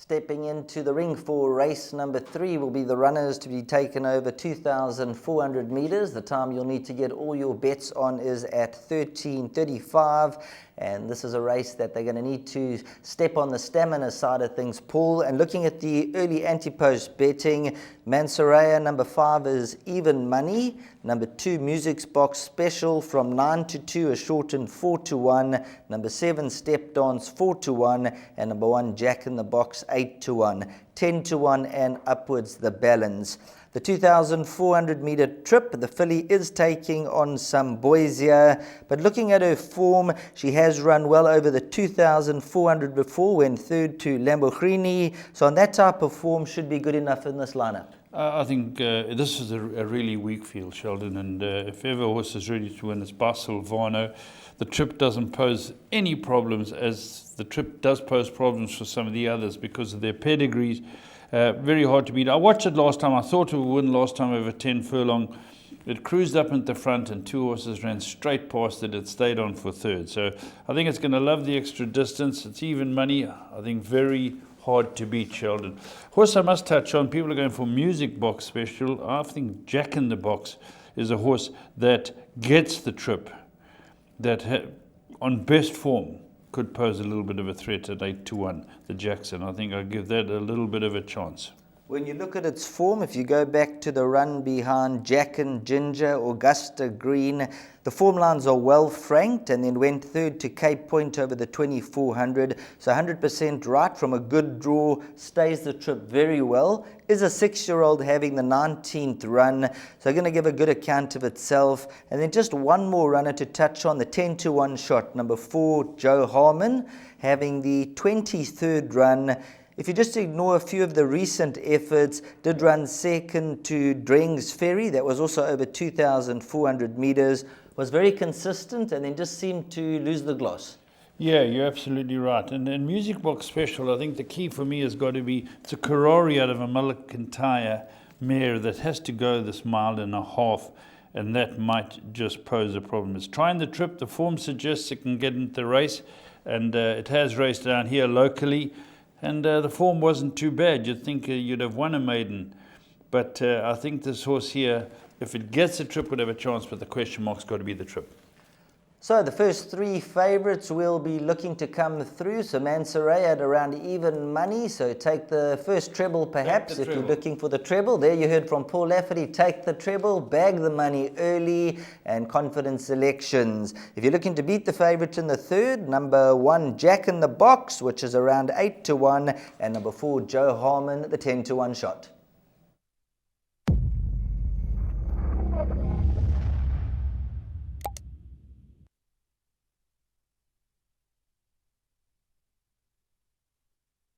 Stepping into the ring for race number 3 will be the runners to be taken over 2,400 meters. The time you'll need to get all your bets on is at 13:35. And this is a race that they're going to need to step on the stamina side of things, Paul. And looking at the early anti-post betting, Mansoreya, number 5 is even money. Number 2, Music's Box Special from 9-2 is shortened 4-1. Number 7, Step Dance 4-1. And number 1, Jack in the Box 8-1. 10-1 and upwards the balance. The 2,400 meter trip, the filly is taking on some boys here, but looking at her form, she has run well over the 2,400 before, went third to Lamborghini, so on that type of form should be good enough in this lineup. I think this is a really weak field, Sheldon, and if ever a horse is ready to win, it's by Silvano. The trip doesn't pose any problems, as the trip does pose problems for some of the others because of their pedigrees. Very hard to beat. I watched it last time. I thought it would win last time over 10 furlong. It cruised up at the front and 2 horses ran straight past it. It stayed on for third. So I think it's going to love the extra distance. It's even money. I think very hard to beat, Sheldon. Horse I must touch on, people are going for Music Box Special. I think Jack in the Box is a horse that gets the trip, that on best form could pose a little bit of a threat at 8-1, the Jackson. I think I'll give that a little bit of a chance. When you look at its form, if you go back to the run behind Jack and Ginger, Augusta Green, the form lines are well franked, and then went third to Cape Point over the 2,400. So 100% right from a good draw, stays the trip very well. Is a 6-year-old having the 19th run, so going to give a good account of itself. And then just one more runner to touch on, the 10-1 shot, number 4, Joe Harmon, having the 23rd run. If you just ignore a few of the recent efforts, did run second to Dreng's Ferry, that was also over 2,400 meters, was very consistent and then just seemed to lose the gloss. Yeah, you're absolutely right. And in Music Box Special, I think the key for me has got to be, it's a Karori out of a Mullikintyre mare that has to go this mile and a half, and that might just pose a problem. It's trying the trip, the form suggests it can get into the race, and it has raced down here locally. And the form wasn't too bad. You'd think you'd have won a maiden. But I think this horse here, if it gets a trip, would have a chance, but the question mark's got to be the trip. So the first 3 favourites will be looking to come through. So Mansoreya at around even money. So take the first treble perhaps if you're looking for the treble. There you heard from Paul Lafferty. Take the treble, bag the money early, and confident selections. If you're looking to beat the favourite in the third, number 1, Jack in the Box, which is around 8-1, and number 4, Joe Harmon, the 10-1 shot.